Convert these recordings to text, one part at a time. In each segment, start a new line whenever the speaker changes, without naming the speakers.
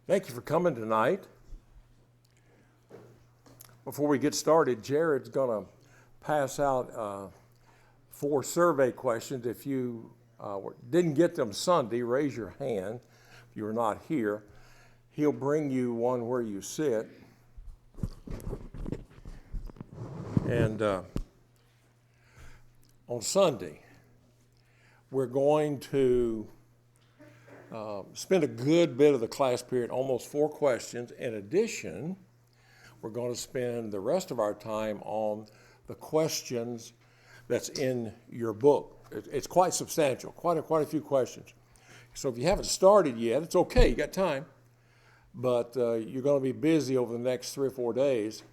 Thank you for coming tonight. Before we get started, Jared's going to pass out 4 survey questions. If you didn't get them Sunday, raise your hand if you were not here. He'll bring you one where you sit. And on Sunday, we're going to spend a good bit of the class period, almost 4 questions. In addition, we're going to spend the rest of our time on the questions that's in your book. It's quite substantial, quite a few questions. So if you haven't started yet, it's okay, you got time. But you're going to be busy over the next 3 or 4 days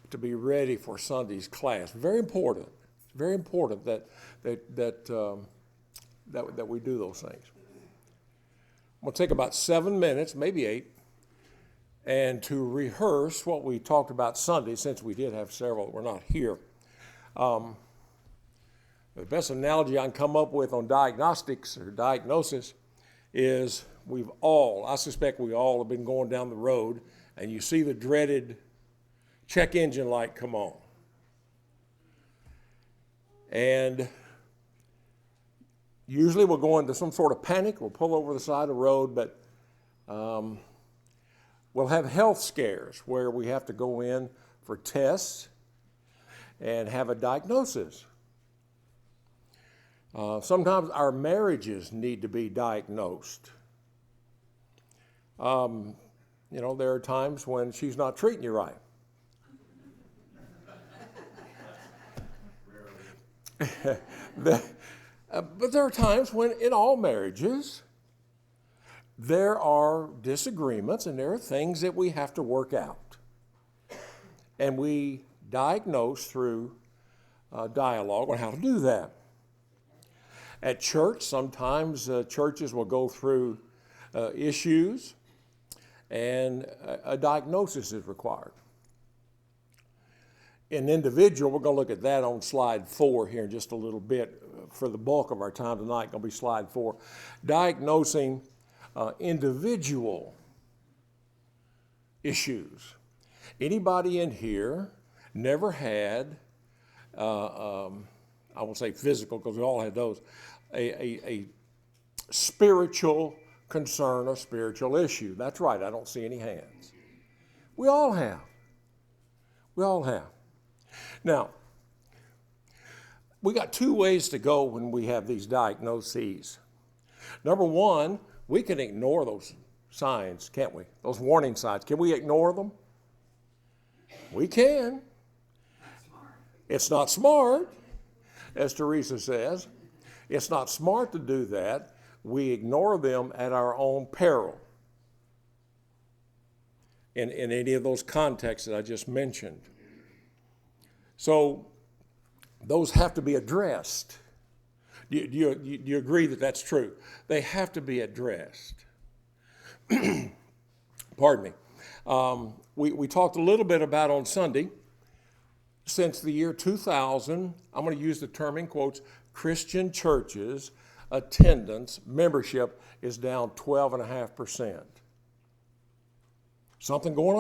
to be ready for Sunday's class. Very important that we do those things. I'm going to take about 7 minutes, maybe 8, and to rehearse what we talked about Sunday, since we did have several that were not here. The best analogy I can come up with on diagnostics or diagnosis is I suspect we all have been going down the road, and you see the dreaded check engine light come on. And usually we'll go into some sort of panic. We'll pull over the side of the road, but we'll have health scares where we have to go in for tests and have a diagnosis. Sometimes our marriages need to be diagnosed. There are times when she's not treating you right. But there are times when in all marriages there are disagreements and there are things that we have to work out. And we diagnose through dialogue on how to do that. At church, sometimes churches will go through issues and a diagnosis is required. An individual, we're going to look at that on slide 4 here in just a little bit. For the bulk of our time tonight, going to be slide 4. Diagnosing individual issues. Anybody in here never had, I won't say physical because we all had those, a spiritual concern, a spiritual issue? That's right, I don't see any hands. We all have. Now, we got 2 ways to go when we have these diagnoses. Number one, we can ignore those signs, can't we? Those warning signs. Can we ignore them? We can. It's not smart, as Teresa says. It's not smart to do that. We ignore them at our own peril in any of those contexts that I just mentioned. So those have to be addressed. Do you agree that that's true? They have to be addressed. Pardon me. We talked a little bit about on Sunday, since the year 2000, I'm going to use the term in quotes, Christian churches attendance, membership is down 12.5%. Something going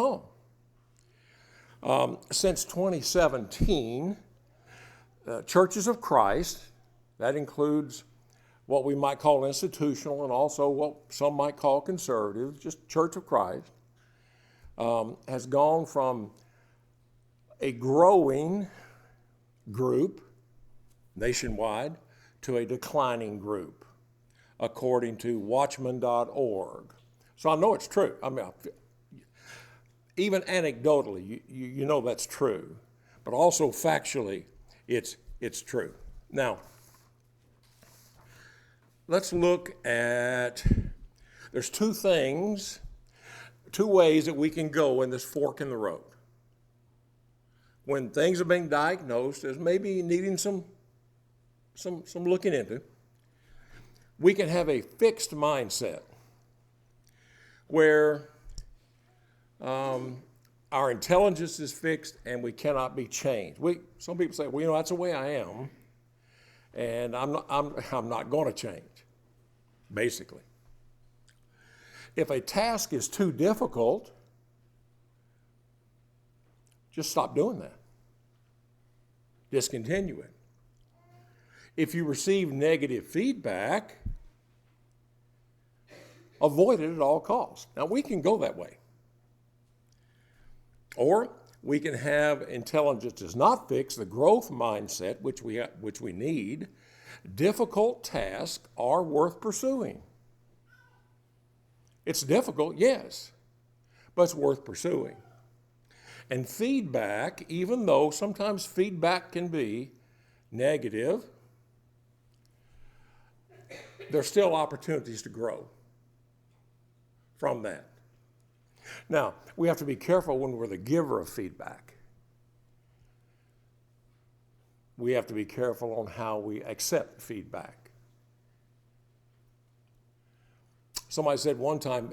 on. Since 2017, churches of Christ, that includes what we might call institutional and also what some might call conservative, just Church of Christ, has gone from a growing group nationwide to a declining group, according to watchman.org. So I know it's true. I mean, even anecdotally, you know that's true, but also factually, it's true. Now, let's look at, there's 2 ways that we can go in this fork in the road. When things are being diagnosed as maybe needing some looking into, we can have a fixed mindset where our intelligence is fixed and we cannot be changed. Some people say, well, that's the way I am, and I'm not going to change, basically. If a task is too difficult, just stop doing that. Discontinue it. If you receive negative feedback, avoid it at all costs. Now, we can go that way. Or we can have intelligence is not fixed, the growth mindset, which we need. Difficult tasks are worth pursuing. It's difficult, yes, but it's worth pursuing. And feedback, even though sometimes feedback can be negative, there's still opportunities to grow from that. Now, we have to be careful when we're the giver of feedback. We have to be careful on how we accept feedback. Somebody said one time,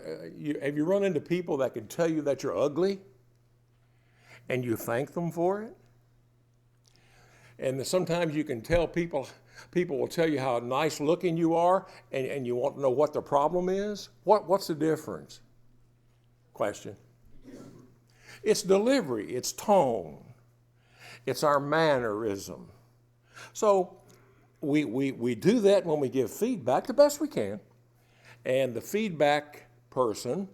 have you run into people that can tell you that you're ugly and you thank them for it? And sometimes you can tell people will tell you how nice looking you are and you want to know what the problem is. What's the difference? Question. It's delivery, it's tone, it's our mannerism. So we do that when we give feedback the best we can. And the feedback person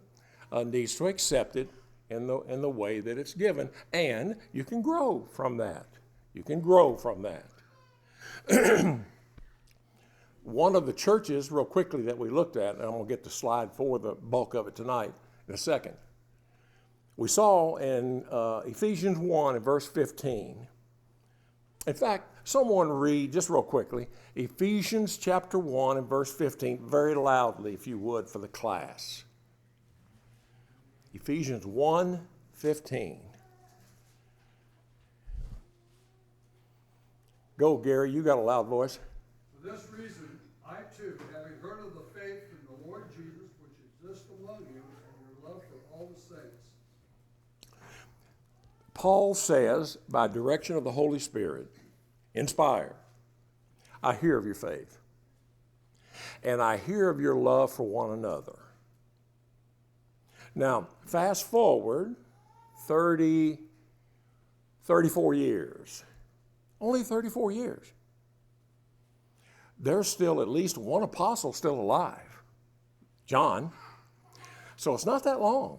needs to accept it in the way that it's given. And you can grow from that. You can grow from that. One of the churches, real quickly, that we looked at, and I'm going to get to slide 4, the bulk of it tonight, in a second. We saw in Ephesians 1 and verse 15. In fact, someone read, just real quickly, Ephesians chapter 1 and verse 15, very loudly, if you would, for the class. Ephesians 1:15. Go, Gary, you got a loud voice.
For this reason, I too, having heard of the faith in the Lord Jesus which exists among you, and your love for all the saints.
Paul says, by direction of the Holy Spirit, inspired, I hear of your faith, and I hear of your love for one another. Now, fast forward 34 years. Only 34 years. There's still at least one apostle still alive, John. So it's not that long.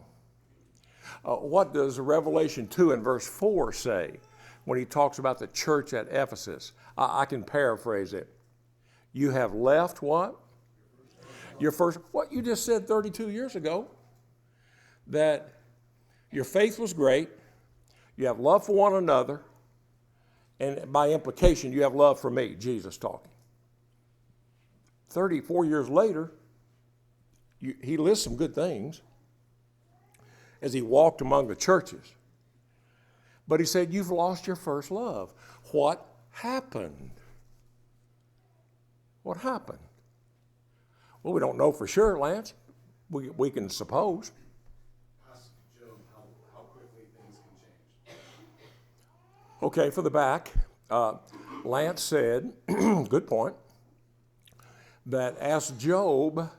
What does Revelation 2 and verse 4 say when he talks about the church at Ephesus? I can paraphrase it. You have left what? Your first, what you just said 32 years ago, that your faith was great, you have love for one another, and by implication, you have love for me, Jesus talking. 34 years later, he lists some good things as he walked among the churches. But he said, you've lost your first love. What happened? What happened? Well, we don't know for sure, Lance. We can suppose.
Ask Job how quickly things can change.
Okay, for the back, Lance said, good point, that ask Job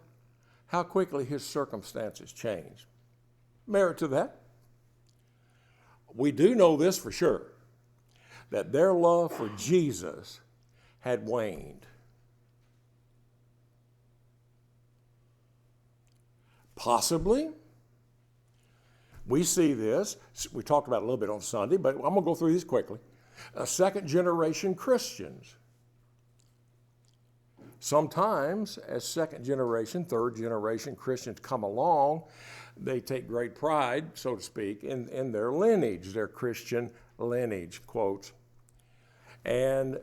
how quickly his circumstances changed. Merit to that. We do know this for sure, that their love for Jesus had waned. Possibly, we see this, we talked about it a little bit on Sunday, but I'm going to go through these quickly. Second generation Christians. Sometimes, as second generation, third generation Christians come along, they take great pride, so to speak, in their lineage, their Christian lineage, quotes. And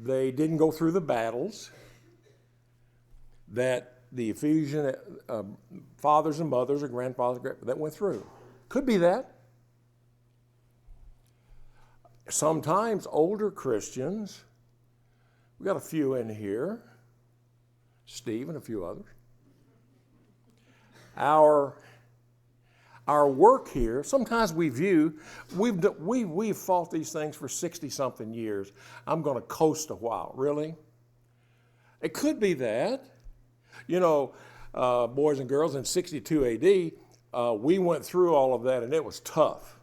they didn't go through the battles that the Ephesian fathers and mothers or grandfathers that went through. Could be that. Sometimes older Christians, we got a few in here, Steve and a few others. Our work here, sometimes we view, we've fought these things for 60-something years. I'm going to coast a while. Really? It could be that. You know, boys and girls, in 62 AD, we went through all of that, and it was tough.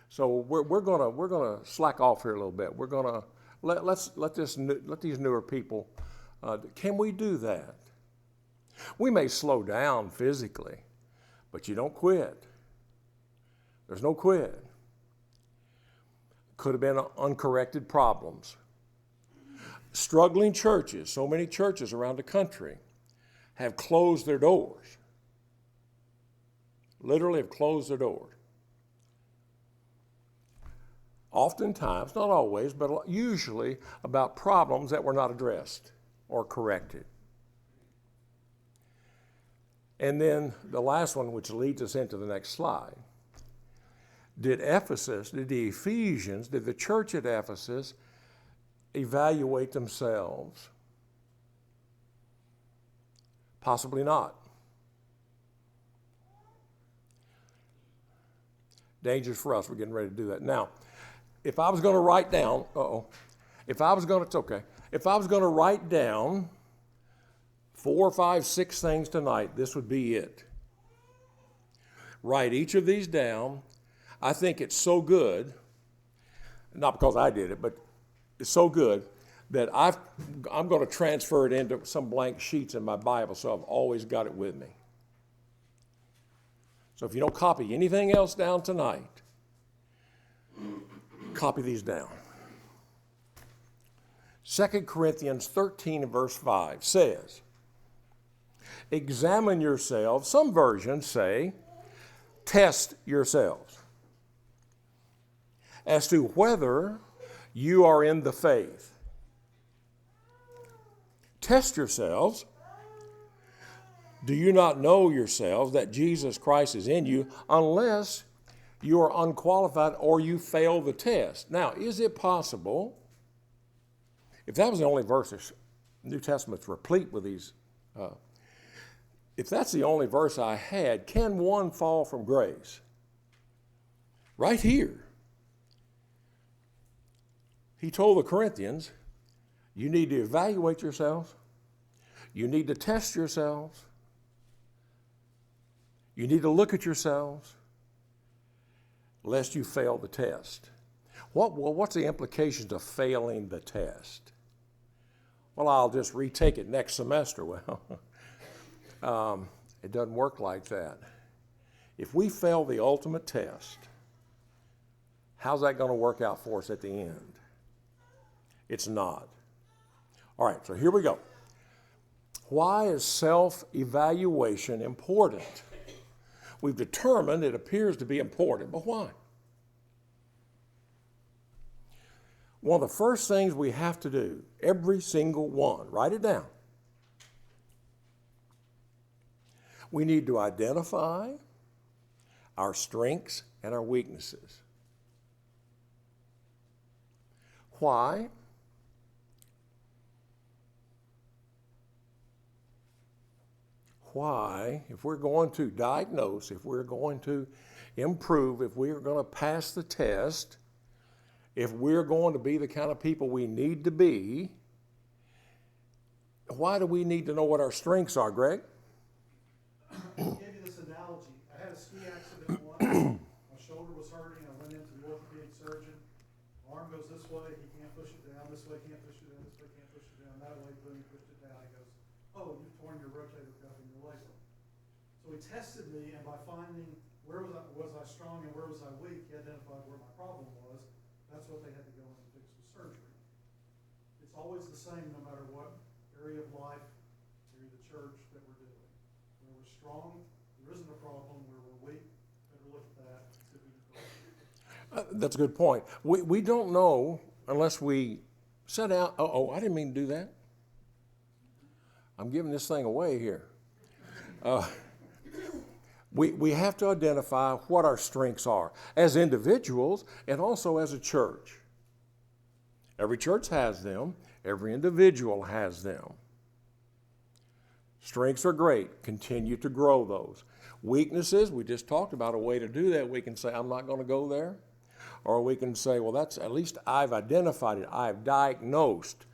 So we're gonna slack off here a little bit. We're gonna let these newer people. Can we do that? We may slow down physically, but you don't quit. There's no quit. Could have been uncorrected problems. Struggling churches, so many churches around the country have closed their doors. Literally have closed their doors. Oftentimes, not always, but usually about problems that were not addressed or corrected. And then the last one, which leads us into the next slide. Did the Ephesians, did the church at Ephesus evaluate themselves? Possibly not. Dangerous for us. We're getting ready to do that. Now, if I was going to write down, if I was going to write down 4, 5, 6 things tonight, this would be it. Write each of these down. I think it's so good, not because I did it, but it's so good that I'm going to transfer it into some blank sheets in my Bible, so I've always got it with me. So if you don't copy anything else down tonight, copy these down. 2 Corinthians 13 and verse 5 says, examine yourselves. Some versions say, test yourselves as to whether you are in the faith. Test yourselves. Do you not know yourselves that Jesus Christ is in you unless you are unqualified or you fail the test? Now, is it possible, if that was the only verse, the New Testament's replete with these, if that's the only verse I had, can one fall from grace? Right here. He told the Corinthians, you need to evaluate yourselves. You need to test yourselves. You need to look at yourselves, lest you fail the test. What's the implications of failing the test? Well, I'll just retake it next semester. Well, it doesn't work like that. If we fail the ultimate test, how's that going to work out for us at the end? It's not. All right, so here we go. Why is self-evaluation important? We've determined it appears to be important, but why? One of the first things we have to do, every single one, write it down. We need to identify our strengths and our weaknesses. Why? Why, if we're going to diagnose, if we're going to improve, if we're going to pass the test, if we're going to be the kind of people we need to be, why do we need to know what our strengths are, Greg?
I'll give you this analogy. I had a ski accident once. My shoulder was hurting. I went into the orthopedic surgeon. Arm goes this way. He can't push it down. This way can't push it down. This way can't push it down. That way, boom, he pushed it down. He goes, oh, you've torn your rotator cuff in your labrum. So he tested me, and by finding where was I strong and where was I weak, he identified where my problem was. That's what they had to go in and fix with surgery. It's always the same no matter what area of life, area of the church that we're doing. Where we're strong, there isn't a problem. Where we're weak, better look at that and see if we can correct it.
That's a good point. We don't know unless we set out. I didn't mean to do that. I'm giving this thing away here. We have to identify what our strengths are as individuals and also as a church. Every church has them. Every individual has them. Strengths are great. Continue to grow those. Weaknesses, we just talked about a way to do that. We can say, I'm not going to go there. Or we can say, well, that's at least I've identified it. I've diagnosed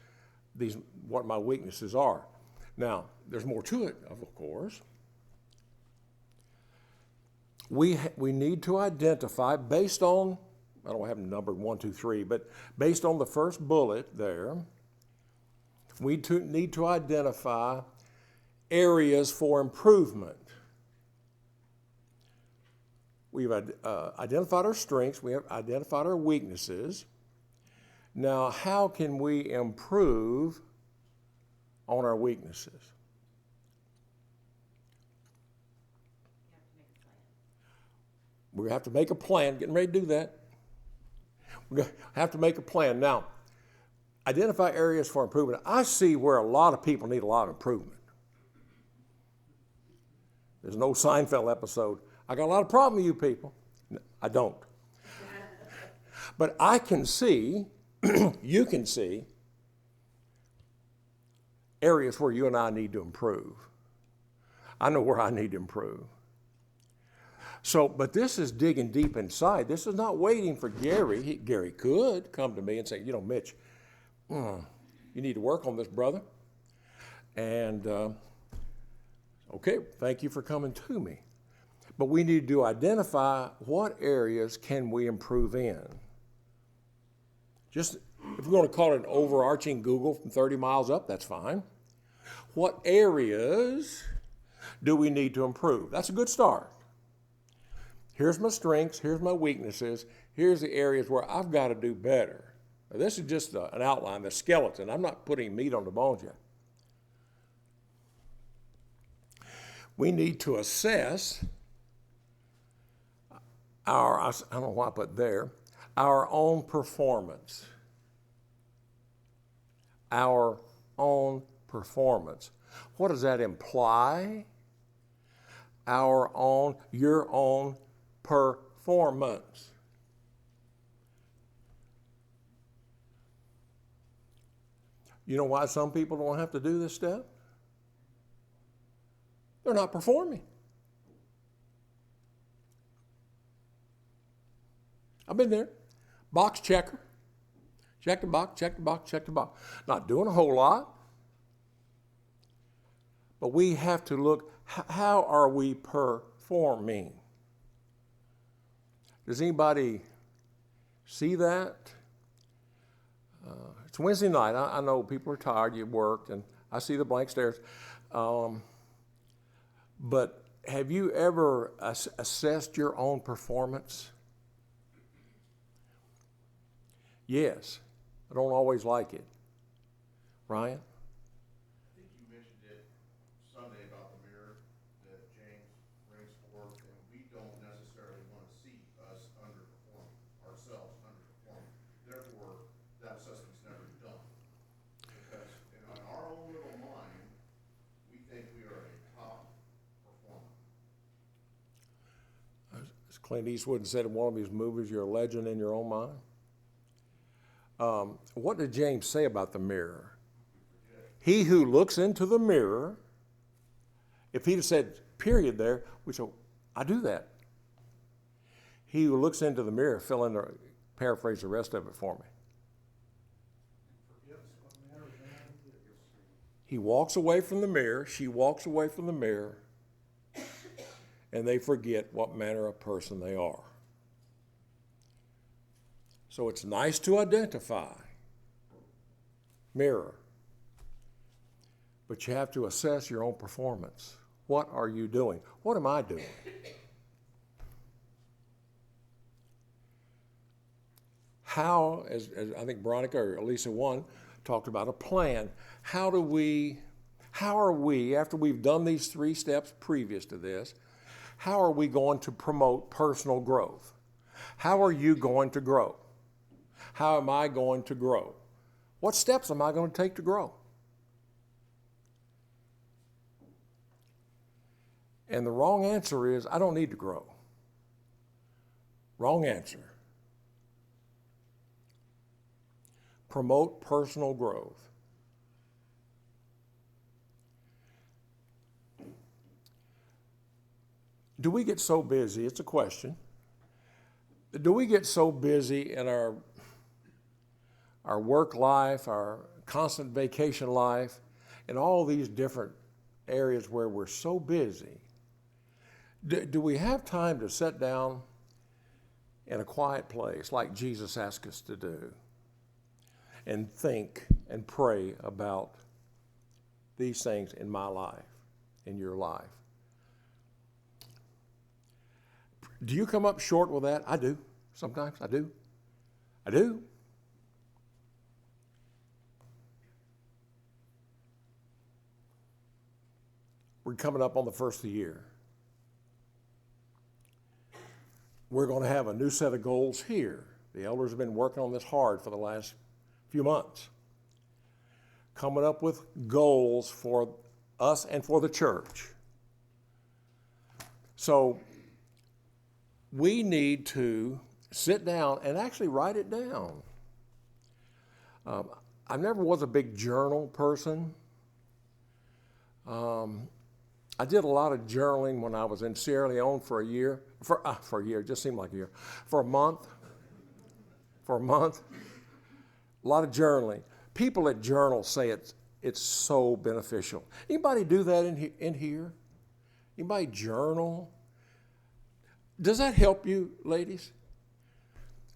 what my weaknesses are. Now, there's more to it, of course. We need to identify, based on, I don't have them numbered 1, 2, 3, but based on the first bullet there, we need to identify areas for improvement. We've identified our strengths, we have identified our weaknesses. Now, how can we improve on our weaknesses? We have to make a plan. Getting ready to do that. We have to make a plan. Now, identify areas for improvement. I see where a lot of people need a lot of improvement. There's an old Seinfeld episode. I got a lot of problems with you people. No, I don't. But I can see, you can see, areas where you and I need to improve. I know where I need to improve. So, but this is digging deep inside. This is not waiting for Gary. Gary could come to me and say, Mitch, you need to work on this, brother. And, okay, thank you for coming to me. But we need to identify what areas can we improve in. Just, if we're going to call it an overarching Google from 30 miles up, that's fine. What areas do we need to improve? That's a good start. Here's my strengths, here's my weaknesses, here's the areas where I've got to do better. Now, this is just an outline, the skeleton. I'm not putting meat on the bones yet. We need to assess I don't know why I put there, our own performance. Our own performance. What does that imply? Your own performance. You know why some people don't have to do this step? They're not performing. I've been there. Box checker. Check the box, check the box, check the box. Not doing a whole lot. But we have to look, how are we performing? Does anybody see that? It's Wednesday night. I know people are tired, you worked, and I see the blank stares. But have you ever assessed your own performance? Yes. I don't always like it. Ryan?
I think you mentioned it Sunday about the mirror that James brings forth, and we don't necessarily want to see us underperforming, ourselves underperforming. Therefore, that assessment's never done. Because in our own little mind, we think we are a top performer.
As Clint Eastwood said in one of his movies, you're a legend in your own mind. What did James say about the mirror? He who looks into the mirror, if he'd have said period there, we say, I do that. He who looks into the mirror, paraphrase the rest of it for me. He walks away from the mirror, she walks away from the mirror, and they forget what manner of person they are. So it's nice to identify. Mirror. But you have to assess your own performance. What are you doing? What am I doing? How, as I think Veronica or Elisa 1 talked about a plan, how are we, after we've done these 3 steps previous to this, how are we going to promote personal growth? How are you going to grow? How am I going to grow? What steps am I going to take to grow? And the wrong answer is, I don't need to grow. Wrong answer. Promote personal growth. Do we get so busy? It's a question. Do we get so busy in our work life, our constant vacation life, in all these different areas where we're so busy, do we have time to sit down in a quiet place like Jesus asked us to do and think and pray about these things in my life, in your life? Do you come up short with that? I do. Sometimes I do. I do. We're coming up on the first of the year. We're going to have a new set of goals here. The elders have been working on this hard for the last few months, coming up with goals for us and for the church. So we need to sit down and actually write it down. I never was a big journal person. I did a lot of journaling when I was in Sierra Leone for a year. For a year, it just seemed like a year. For a month. A lot of journaling. People that journal say it's so beneficial. Anybody do that in here? Anybody journal? Does that help you, ladies?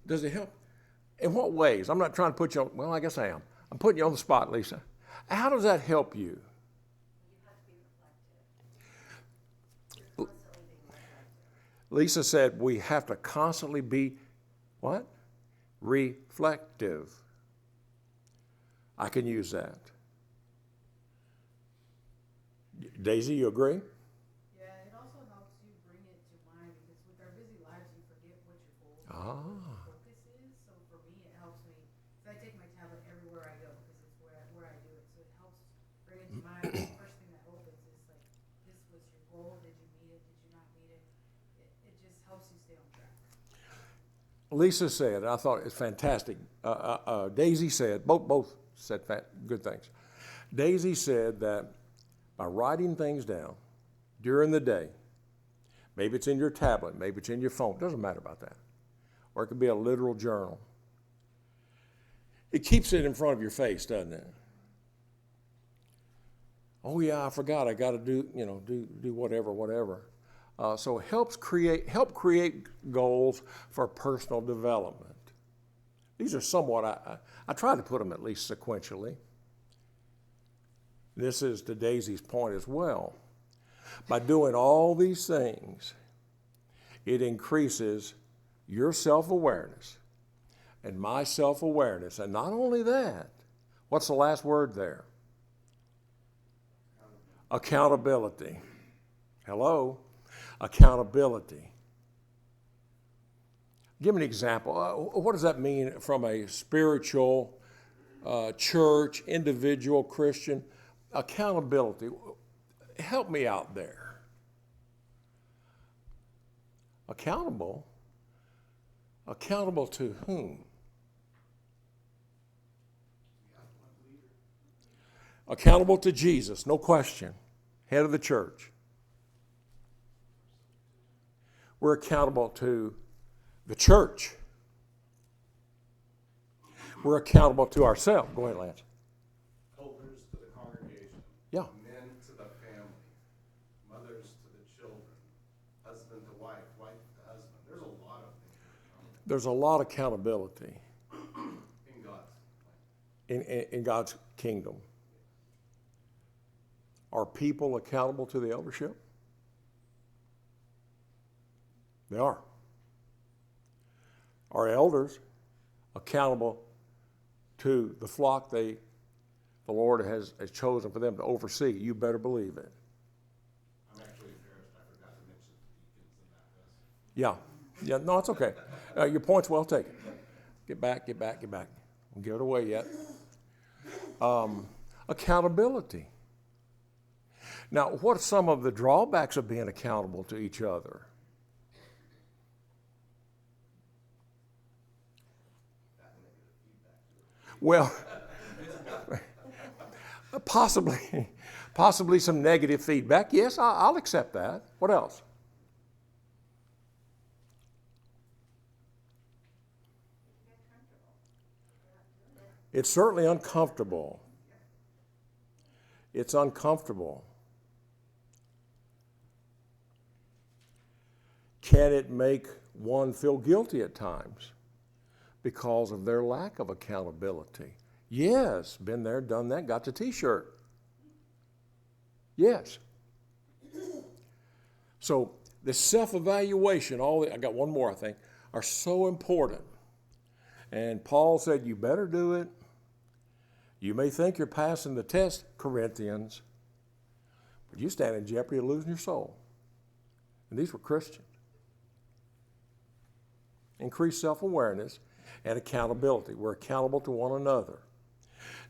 Does it help? In what ways? I'm not trying to put you on, well, I guess I am. I'm putting you on the spot, Lisa. How does that help you?
You have to be reflective. You're constantly being reflective.
Lisa said we have to constantly be, what? Reflective. I can use that. Daisy, you agree?
Yeah, it also helps you bring it to mind because with our busy lives, you forget what your goal focus is. So for me, it helps me. So I take my tablet everywhere I go because it's where I do it. So it helps bring it to mind. The first thing that opens is like, this was your goal. Did you meet it? Did you not meet it? It just helps you stay on track.
Lisa said, I thought it's fantastic. Daisy said, both said good things. Daisy said that by writing things down during the day, maybe it's in your tablet, maybe it's in your phone, doesn't matter about that, or it could be a literal journal. It keeps it in front of your face, doesn't it? Oh yeah, I forgot. I got to do whatever. So it help create goals for personal development. These are somewhat, I try to put them at least sequentially. This is to Daisy's point as well. By doing all these things, it increases your self-awareness and my self-awareness. And not only that, what's the last word there? Accountability. Hello? Accountability. Give me an example. What does that mean from a spiritual, church, individual, Christian? Accountability. Help me out there. Accountable? Accountable to whom? Accountable to Jesus, no question. Head of the church. We're accountable to the church. We're accountable to ourselves. Go ahead, Lance.
Elders to the congregation.
Yeah.
Men to the family. Mothers to the children. Husband to wife. Wife to husband. There's a lot of things.
There's a lot of accountability
In God's
in God's kingdom. Are people accountable to the eldership? They are. Are elders accountable to the flock the Lord has chosen for them to oversee? You better believe it.
I'm actually embarrassed. I forgot to mention the deacons in that list.
Yeah, no, it's okay. Your point's well taken. Get back. Don't give it away yet. Accountability. Now, what are some of the drawbacks of being accountable to each other? Well, possibly some negative feedback. Yes, I'll accept that. What else? It's certainly uncomfortable. It's uncomfortable. Can it make one feel guilty at times because of their lack of accountability? Yes, been there, done that, got the t-shirt. Yes. So the self-evaluation, I got one more I think, are so important. And Paul said, you better do it. You may think you're passing the test, Corinthians, but you stand in jeopardy of losing your soul. And these were Christians. Increased self-awareness and accountability. We're accountable to one another.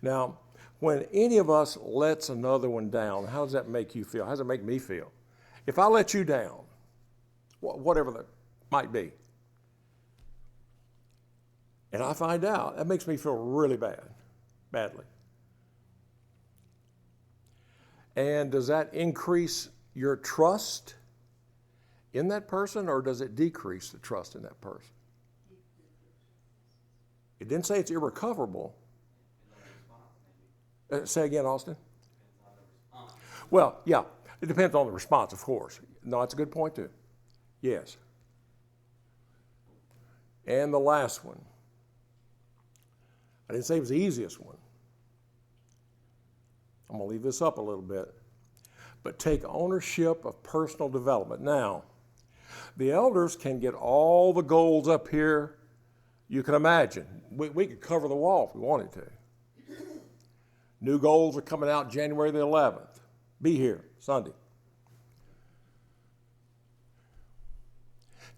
Now, when any of us lets another one down, how does that make you feel? How does it make me feel? If I let you down, whatever that might be, and I find out, that makes me feel really badly. And does that increase your trust in that person, or does it decrease the trust in that person? It didn't say it's irrecoverable. Say again, Austin? Well, yeah, it depends on the response, of course. No, that's a good point too. Yes. And the last one. I didn't say it was the easiest one. I'm going to leave this up a little bit. But take ownership of personal development. Now, the elders can get all the goals up here you can imagine. We could cover the wall if we wanted to. New goals are coming out January the 11th. Be here, Sunday.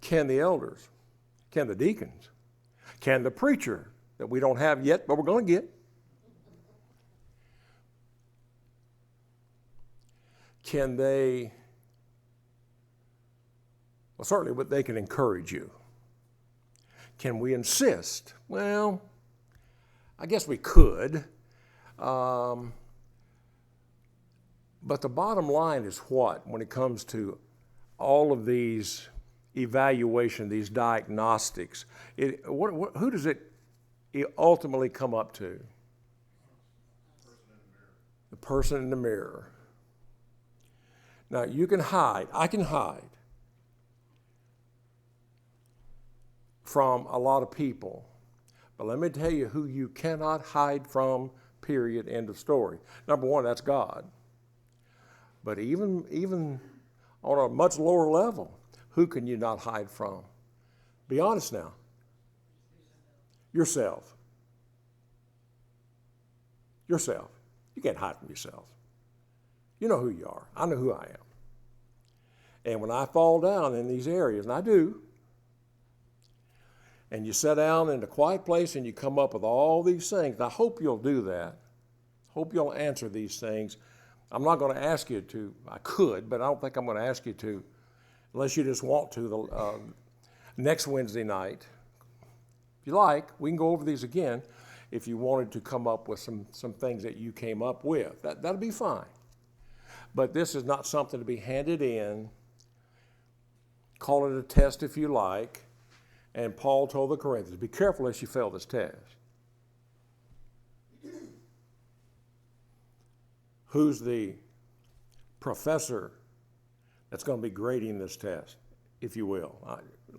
Can the elders, can the deacons, can the preacher that we don't have yet, but we're going to get, can they, well, certainly, but they can encourage you. Can we insist? Well, I guess we could. But the bottom line is what when it comes to all of these evaluation, these diagnostics? Who does it ultimately come up to? The person in the mirror. Now, you can hide. I can hide from a lot of people. But let me tell you who you cannot hide from, period, end of story. Number one, that's God. But even on a much lower level, who can you not hide from? Be honest now. Yourself. Yourself. You can't hide from yourself. You know who you are. I know who I am. And when I fall down in these areas, and I do, and you sit down in a quiet place and you come up with all these things, and I hope you'll do that. Hope you'll answer these things. I'm not going to ask you to. I could, but I don't think I'm going to ask you to unless you just want to the next Wednesday night. If you like, we can go over these again if you wanted to come up with some things that you came up with. That'll be fine. But this is not something to be handed in. Call it a test if you like. And Paul told the Corinthians, be careful lest you fail this test. Who's the professor that's going to be grading this test, if you will?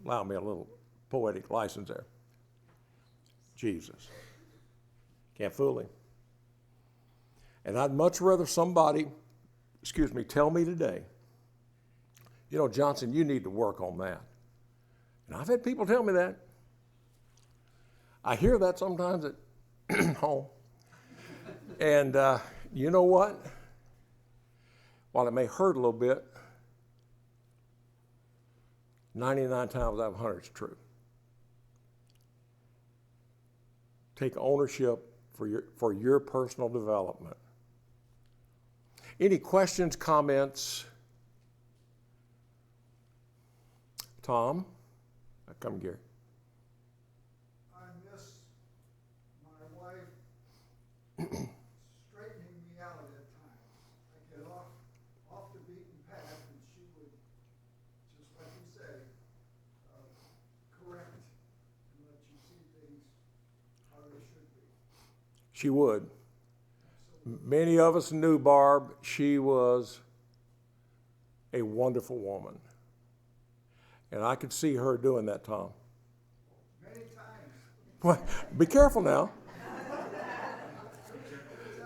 Allow me a little poetic license there. Jesus. Can't fool him. And I'd much rather somebody, tell me today, you know, Johnson, you need to work on that. And I've had people tell me that. I hear that sometimes at home. And you know what? While it may hurt a little bit, 99 times out of 100 it's true. Take ownership for your personal development. Any questions, comments? Tom? Come, Gary.
I miss my wife straightening me out at times. I get off the beaten path, and she would, just like you say, correct and let you see things how they should be.
She would. Many of us knew Barb. She was a wonderful woman. And I could see her doing that, Tom.
Many times.
Well, be careful now.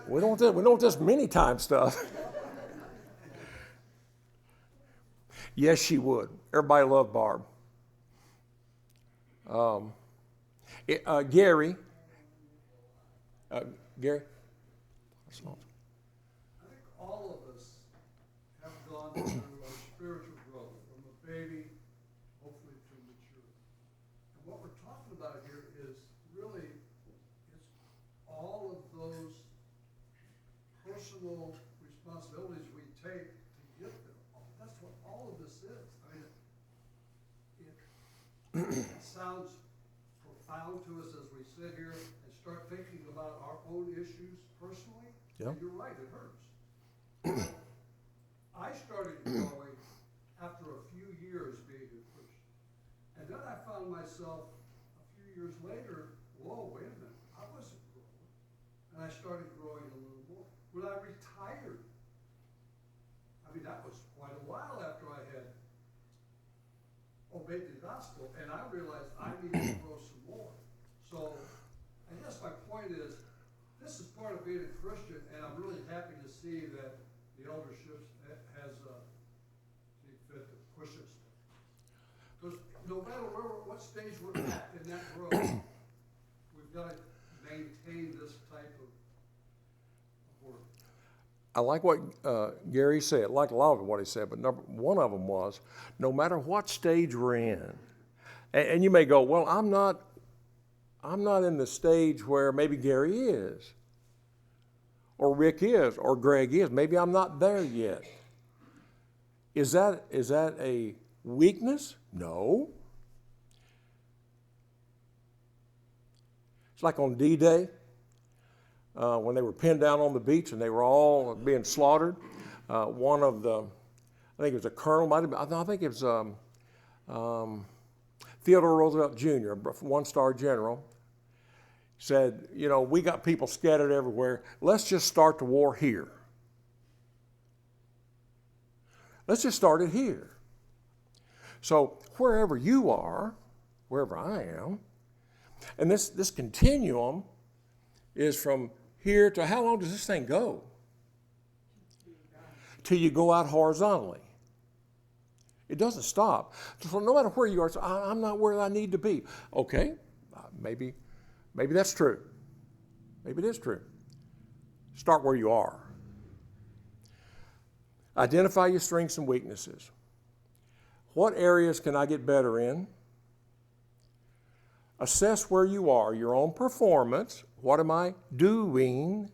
We don't want this many times stuff. Yes, she would. Everybody loved Barb. Gary. Gary?
I think all of us have gone through a spiritual growth from a baby, hopefully to mature. And what we're talking about here is really, it's all of those personal responsibilities we take to get there. That's what all of this is. I mean, it sounds profound to us as we sit here and start thinking about our own issues personally.
Yeah.
You're right, it hurts. I started growing after a few years being a Christian. And then I found myself a few years later, whoa, wait a minute, I wasn't growing. And I started growing a little more. When I retired, I mean, that was quite a while after I had obeyed the gospel, and I realized I needed to grow some more. So I guess my point is, this is part of being a Christian, and I'm really happy to see that the eldership has seen fit to push us. Because no matter what stage we're at in that growth, we've got to maintain this type of work.
I like what Gary said, I like a lot of what he said, but one of them was, no matter what stage we're in, and you may go, well, I'm not in the stage where maybe Gary is, or Rick is, or Greg is. Maybe I'm not there yet. Is that a weakness? No. It's like on D-Day, when they were pinned down on the beach and they were all being slaughtered. One of the, I think it was a colonel, might have been, I think it was Theodore Roosevelt Jr., a one-star general, said, we got people scattered everywhere. Let's just start the war here. Let's just start it here. So wherever you are, wherever I am, and this continuum is from here to how long does this thing go? Till you go out horizontally. It doesn't stop. So no matter where you are, so I'm not where I need to be. Okay, maybe that's true. Maybe it is true. Start where you are. Identify your strengths and weaknesses. What areas can I get better in? Assess where you are, your own performance. What am I doing?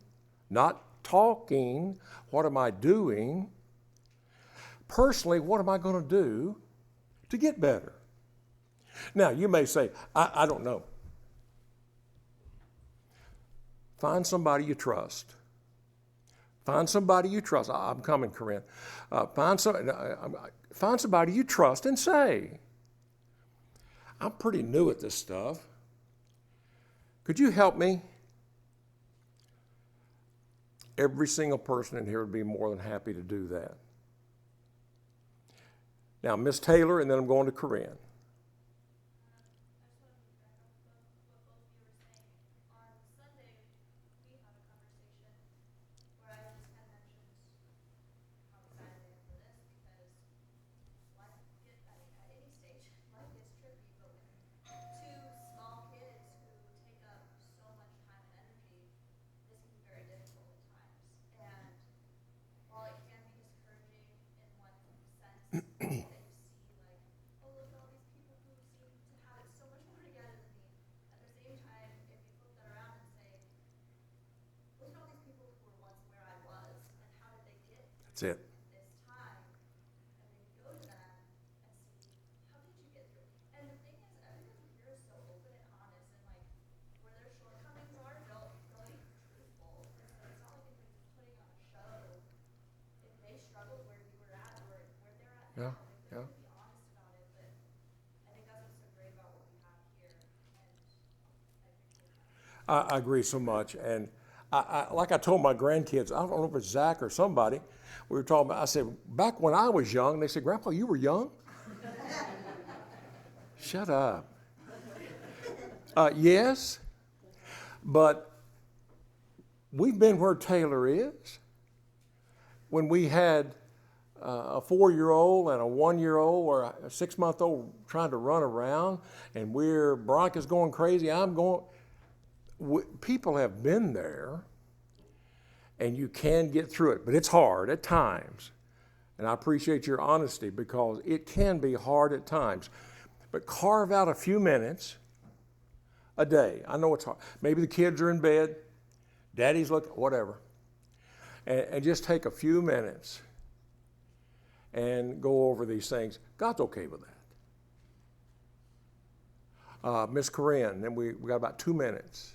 Not talking. What am I doing? Personally, what am I going to do to get better? Now, you may say, I don't know. Find somebody you trust. Find somebody you trust. I'm coming, Corinne. Find somebody you trust and say, I'm pretty new at this stuff. Could you help me? Every single person in here would be more than happy to do that. Now, Miss Taylor, and then I'm going to Corinne. That's it.
This time, and then you go to them and see, how did you get through? And the thing is, everyone here is so open and honest, and like, where their shortcomings are, they'll be truthful. So it's not like anybody's putting on a show. If they struggled where you were at, or where they're at now, they're going to be honest about it. But I think that's what's so great about what we have here, and I appreciate that.
I agree so much, and like I told my grandkids, I don't know if it's Zach or somebody, we were talking about, I said, back when I was young, they said, Grandpa, you were young? Shut up. Yes, but we've been where Taylor is. When we had a 4-year-old and a 1-year-old or a 6-month-old trying to run around, and Veronica's going crazy, I'm going. People have been there, and you can get through it, but it's hard at times. And I appreciate your honesty because it can be hard at times. But carve out a few minutes a day. I know it's hard. Maybe the kids are in bed, daddy's looking, whatever. And just take a few minutes and go over these things. God's okay with that. Miss Corinne, then we got about 2 minutes.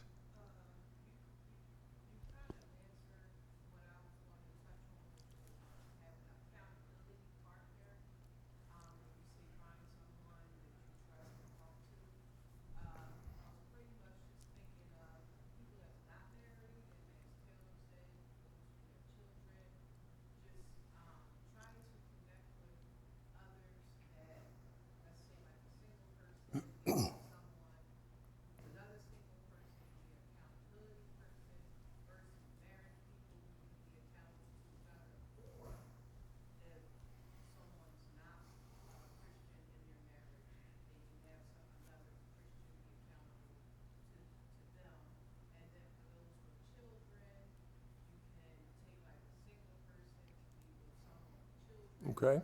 Okay.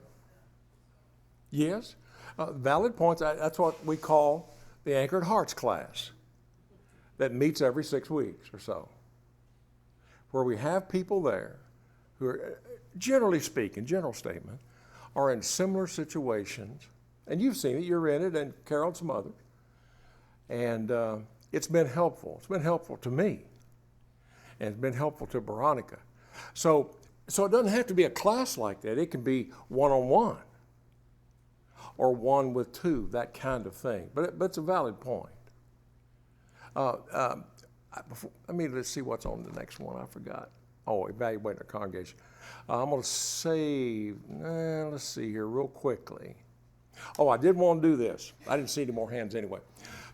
Yes. Valid points. That's what we call the Anchored Hearts class that meets every 6 weeks or so, where we have people there who are, generally speaking, general statement, are in similar situations. And you've seen it. You're in it, and Carol and some others. And it's been helpful. It's been helpful to me. And it's been helpful to Veronica. So it doesn't have to be a class like that. It can be one-on-one or 1 with 2, that kind of thing. But it's a valid point. Let's see what's on the next one. I forgot. Oh, evaluating the congregation. I'm going to save, let's see here real quickly. Oh, I did want to do this. I didn't see any more hands anyway.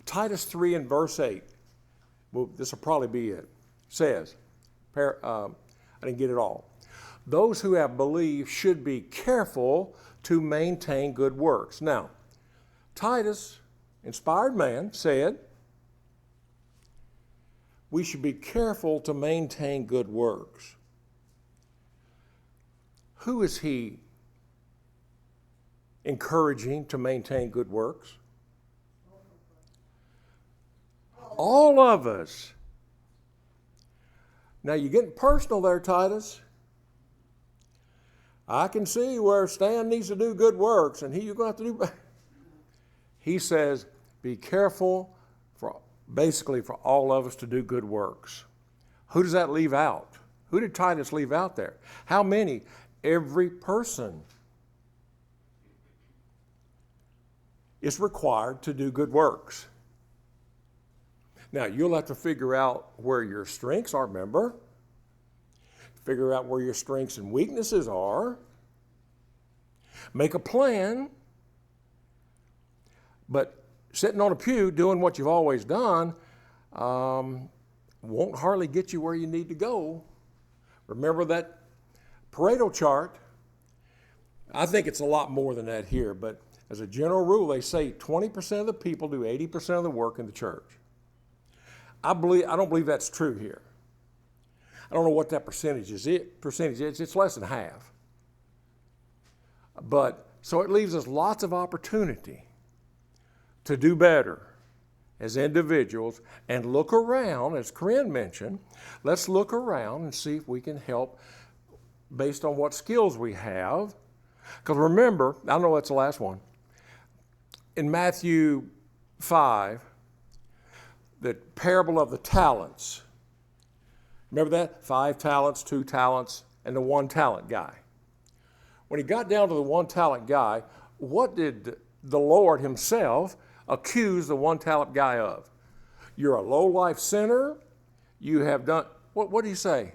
Titus 3 and verse 8. Well, this will probably be it. Says, I didn't get it all. Those who have believed should be careful to maintain good works. Now, Titus, inspired man, said we should be careful to maintain good works. Who is he encouraging to maintain good works? All of us. Now, you're getting personal there, Titus. I can see where Stan needs to do good works, and you're going to have to do. He says, be careful basically for all of us to do good works. Who does that leave out? Who did Titus leave out there? How many? Every person is required to do good works. Now, you'll have to figure out where your strengths are, remember? Figure out where your strengths and weaknesses are. Make a plan. But sitting on a pew doing what you've always done won't hardly get you where you need to go. Remember that Pareto chart? I think it's a lot more than that here, but as a general rule, they say 20% of the people do 80% of the work in the church. I don't believe that's true here. I don't know what that percentage is. It's less than half. But so it leaves us lots of opportunity to do better as individuals and look around, as Corinne mentioned. Let's look around and see if we can help based on what skills we have. Because remember, I know that's the last one. In Matthew 5, the parable of the talents. Remember that? 5 talents, 2 talents, and the 1 talent guy. When he got down to the 1 talent guy, what did the Lord himself accuse the 1 talent guy of? You're a low-life sinner. You have done, What do you say?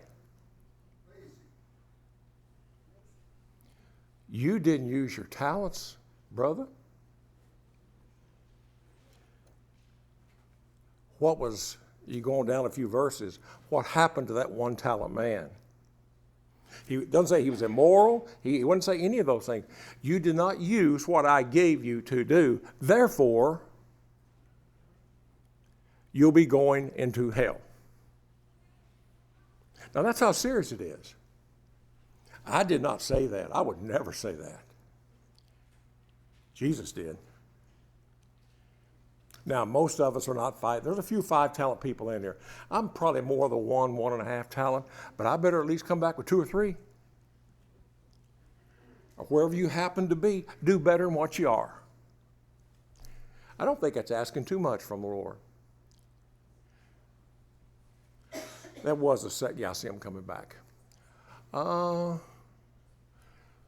You didn't use your talents, brother. What was, you going down a few verses, what happened to that one talent man? He doesn't say he was immoral. He wouldn't say any of those things. You did not use what I gave you to do. Therefore, you'll be going into hell. Now, that's how serious it is. I did not say that. I would never say that. Jesus did. Now, most of us are not five. There's a few 5-talent people in there. I'm probably more the 1.5 talent, but I better at least come back with 2 or 3. Or wherever you happen to be, do better than what you are. I don't think that's asking too much from the Lord. That was a set. Yeah, I see him coming back. Well,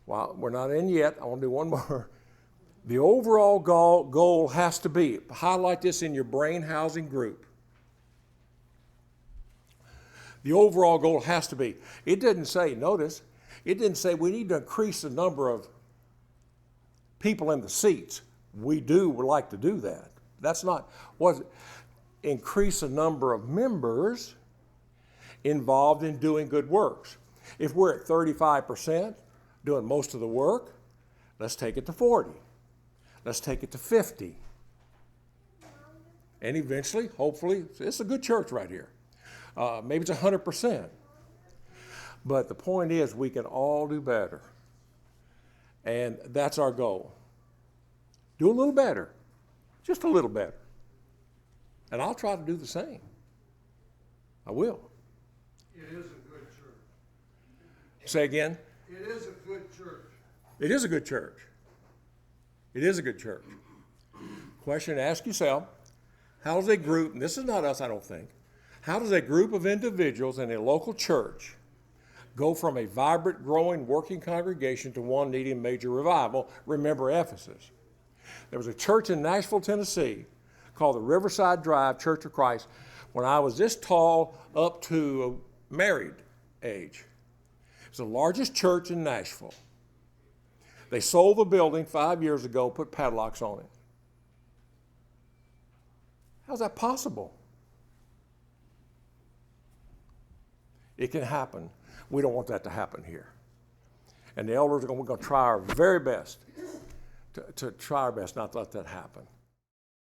we're not in yet. I want to do one more. The overall goal has to be, highlight this in your brain housing group. The overall goal has to be, it didn't say, notice, it didn't say we need to increase the number of people in the seats. We would like to do that. That's not, was it? Increase the number of members involved in doing good works. If we're at 35% doing most of the work, let's take it to 40. Let's take it to 50. And eventually, hopefully, it's a good church right here. Maybe it's 100%. But the point is, we can all do better. And that's our goal. Do a little better. Just a little better. And I'll try to do the same. I will.
It is a good church.
Say again?
It is a good church.
It is a good church. It is a good church. Question to ask yourself, how does a group, and this is not us, I don't think, how does a group of individuals in a local church go from a vibrant, growing, working congregation to one needing major revival? Remember Ephesus. There was a church in Nashville, Tennessee called the Riverside Drive Church of Christ when I was this tall up to a married age. It's the largest church in Nashville. They sold the building 5 years ago, put padlocks on it. How's that possible? It can happen. We don't want that to happen here. And the elders are going to try our very best to try our best not to let that happen.